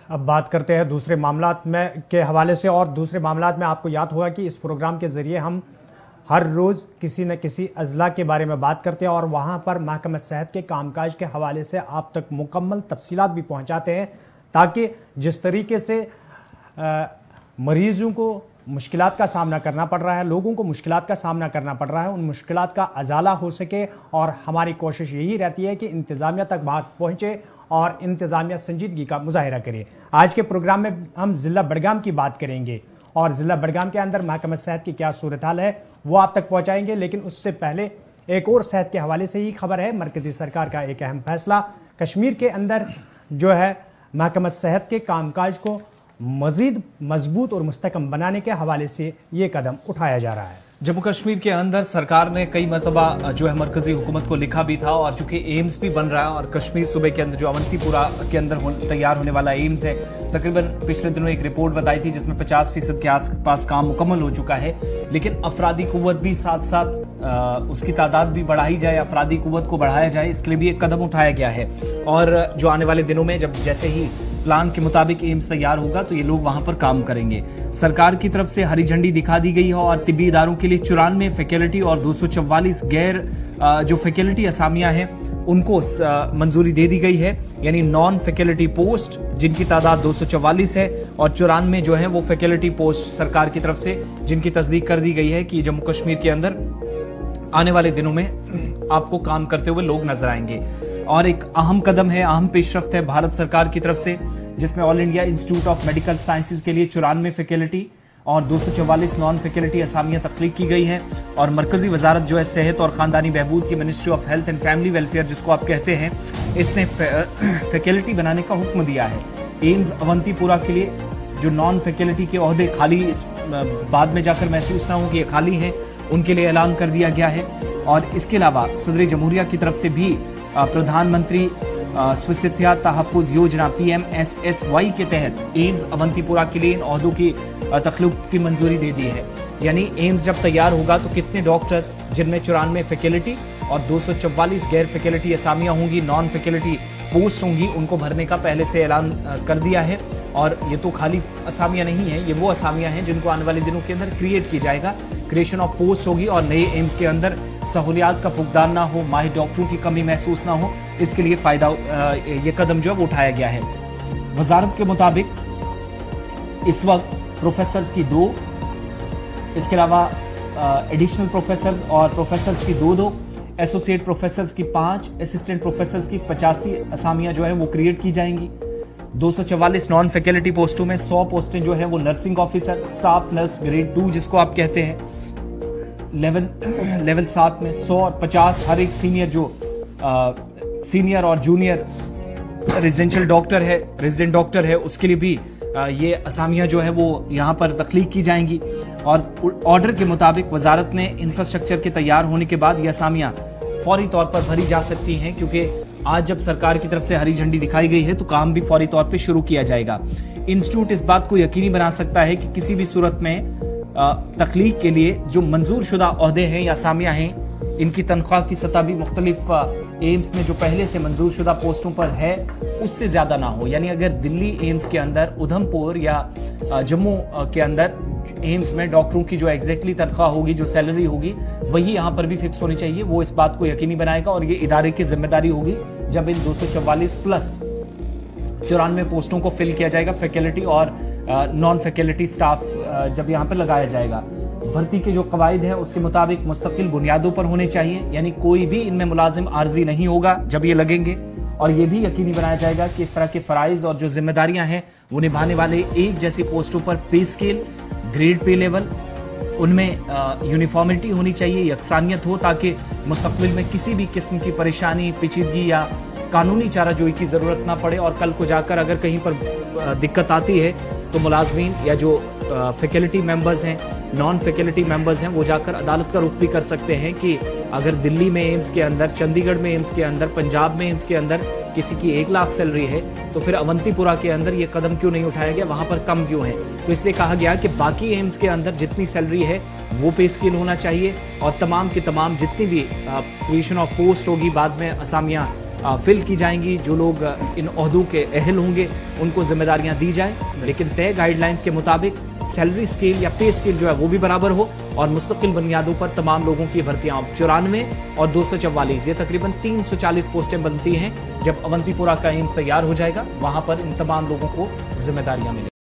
अब बात करते हैं दूसरे मामलात में के हवाले से। और दूसरे मामलात में आपको याद होगा कि इस प्रोग्राम के ज़रिए हम हर रोज़ किसी न किसी अजला के बारे में बात करते हैं और वहाँ पर महकमा सेहत के कामकाज के हवाले से आप तक मुकम्मल तफसीलात भी पहुँचाते हैं, ताकि जिस तरीके से मरीज़ों को मुश्किलात का सामना करना पड़ रहा है, लोगों को मुश्किलात का सामना करना पड़ रहा है, उन मुश्किलात का अजाला हो सके। और हमारी कोशिश यही रहती है कि इंतज़ामिया तक बात पहुँचे और इंतज़ामिया संजीदगी का मुजाहिरा करे। आज के प्रोग्राम में हम ज़िला बडगाम की बात करेंगे और ज़िला बडगाम के अंदर महकमा सेहत की क्या सूरत हाल है वो आप तक पहुँचाएँगे। लेकिन उससे पहले एक और सेहत के हवाले से ही खबर है। मरकज़ी सरकार का एक अहम फैसला, कश्मीर के अंदर जो है महकमा सेहत के कामकाज को मज़ीद मजबूत और मुस्तहकम बनाने के हवाले से ये कदम उठाया जा रहा है। जम्मू कश्मीर के अंदर सरकार ने कई मरतबा जो है मरकजी हुकूमत को लिखा भी था, और चूंकि एम्स भी बन रहा है और कश्मीर सूबे के अंदर जो अवंतीपुरा के अंदर तैयार होने वाला एम्स है, तकरीबन पिछले दिनों एक रिपोर्ट बताई थी जिसमें 50% के आसपास काम मुकम्मल हो चुका है। लेकिन अफरादी कुव्वत भी साथ साथ उसकी तादाद भी बढ़ाई जाए, अफरादी कुव्वत को बढ़ाया जाए, इसके लिए भी एक कदम उठाया गया है। और जो आने वाले दिनों में जब जैसे ही प्लान के मुताबिक एम्स तैयार होगा तो ये लोग वहां पर काम करेंगे। सरकार की तरफ से हरी झंडी दिखा दी गई है और तिब्बी इदारों के लिए 94 फैकल्टी और 244 गैर जो फैकल्टी असामियां हैं उनको मंजूरी दे दी गई है। यानी नॉन फैकल्टी पोस्ट जिनकी तादाद 244 है और 94 जो है वो फैकल्टी पोस्ट सरकार की तरफ से जिनकी तस्दीक कर दी गई है कि जम्मू कश्मीर के अंदर आने वाले दिनों में आपको काम करते हुए लोग नजर आएंगे। और एक अहम कदम है, अहम पेशरफ्त है भारत सरकार की तरफ से, जिसमें all India institute of medical sciences के लिए 94 फैकल्टी और 244 नॉन फैकल्टी असामियां तख्लीक की गई है। और मरकजी वजारत जो है सेहत और खानदानी बहबूद की ministry of health and family welfare जिसको आप कहते हैं, इसने फैकल्टी बनाने का हुक्म दिया है। एम्स अवंतीपुरा के लिए जो नॉन फैकल्टी के ओहदे खाली बाद में जाकर महसूस ना हो कि ये खाली हैं, उनके लिए ऐलान कर दिया गया है। और इसके अलावा सदर जमहूरिया की तरफ से भी प्रधानमंत्री स्वास्थ्य तहफ़्फ़ुज़ योजना PMSSY के तहत एम्स अवंतीपुरा के लिए इन ओहदों की तख्लीक की मंजूरी दे दी है। यानी एम्स जब तैयार होगा तो कितने डॉक्टर्स, जिनमें 94 फैकल्टी और 244 गैर फैकल्टी असामियां होंगी, नॉन फैकल्टी पोस्ट होंगी, उनको भरने का पहले से ऐलान कर दिया है। और ये तो खाली असामियां नहीं है, ये वो असामियां हैं जिनको आने वाले दिनों के अंदर क्रिएट की जाएगा, क्रिएशन ऑफ पोस्ट होगी और नए एम्स के अंदर सहूलियात का फुकदान ना हो, माहिर डॉक्टरों की कमी महसूस ना हो, इसके लिए ये कदम जो है वो उठाया गया है। वजारत के मुताबिक इस वक्त प्रोफेसर्स की 2, इसके अलावा एडिशनल प्रोफेसर्स और प्रोफेसर्स की 2, एसोसिएट प्रोफेसर्स की 5, असिस्टेंट प्रोफेसर्स की 85 असामियां जो है वो क्रिएट की जाएंगी। 244 नॉन फैकल्टी पोस्टों में 100 पोस्टें जो है वो nursing officer, staff nurse grade 2 जिसको आप कहते हैं, लेवल 7 में 100 और 50 हर एक सीनियर जो सीनियर और जूनियर रेजिडेंशियल डॉक्टर है, रेजिडेंट डॉक्टर है, उसके लिए भी ये असामियां जो है वो यहाँ पर तख्लीक की जाएंगी। और ऑर्डर के मुताबिक वजारत ने इंफ्रास्ट्रक्चर के तैयार होने के बाद ये असामियां फौरी तौर पर भरी जा सकती हैं, क्योंकि आज जब सरकार की तरफ से हरी झंडी दिखाई गई है तो काम भी फौरी तौर पे शुरू किया जाएगा। इंस्टीट्यूट इस बात को यकीनी बना सकता है कि किसी भी सूरत में तख्लीक के लिए जो मंजूर शुदा ओहदे हैं या असामियां हैं, इनकी तनख्वाह की सतह भी मुख्तलिफ एम्स में जो पहले से मंजूर शुदा पोस्टों पर है उससे ज्यादा ना हो। यानी अगर दिल्ली एम्स के अंदर, उधमपुर या जम्मू के अंदर एम्स में डॉक्टरों की जो एग्जैक्टली तनख्वाह होगी, जो सैलरी होगी, वही यहाँ पर भी फिक्स होनी चाहिए। वो इस बात को यकीनी बनाएगा और ये इदारे की जिम्मेदारी होगी जब इन 244 प्लस 94 पोस्टों को फिल किया जाएगा, फैकल्टी और नॉन फैकल्टी स्टाफ जब यहाँ पर लगाया जाएगा। भर्ती के जो कवायद हैं उसके मुताबिक मुस्तकिल बुनियादों पर होने चाहिए, यानी कोई भी इनमें मुलाजिम आर्जी नहीं होगा जब ये लगेंगे। और ये भी यकीनी बनाया जाएगा कि इस तरह के फ़राइज़ और जो जिम्मेदारियां हैं वो निभाने वाले एक जैसी पोस्टों पर पे स्केल, ग्रेड पे लेवल, उनमें यूनिफॉर्मिटी होनी चाहिए, यकसानियत हो, ताकि मुस्तकबिल में किसी भी किस्म की परेशानी, पेचीदगी या कानूनी चाराजोई की ज़रूरत ना पड़े। और कल को जाकर अगर कहीं पर दिक्कत आती है तो मुलाजमीन या जो फैकल्टी मेंबर्स हैं, नॉन फैकल्टी मेंबर्स हैं, वो जाकर अदालत का रुख भी कर सकते हैं कि अगर दिल्ली में एम्स के अंदर, चंडीगढ़ में एम्स के अंदर, पंजाब में एम्स के अंदर किसी की 1 लाख सैलरी है तो फिर अवंतीपुरा के अंदर ये कदम क्यों नहीं उठाया गया, वहां पर कम क्यों है। तो इसलिए कहा गया कि बाकी एम्स के अंदर जितनी सैलरी है वो पे स्केल होना चाहिए और तमाम की तमाम जितनी भी क्रिएशन ऑफ पोस्ट होगी, बाद में असामियां फिल की जाएंगी। जो लोग इन ओहदों के अहल होंगे उनको जिम्मेदारियां दी जाए, लेकिन तय गाइडलाइंस के मुताबिक सैलरी स्केल या पे स्केल जो है वो भी बराबर हो और मुस्तकिल बुनियादों पर तमाम लोगों की भर्तियां 94 और 244, ये तकरीबन 340 पोस्टें बनती हैं। जब अवंतीपुरा का एम्स तैयार हो जाएगा वहां पर इन तमाम लोगों को जिम्मेदारियां मिलेंगी।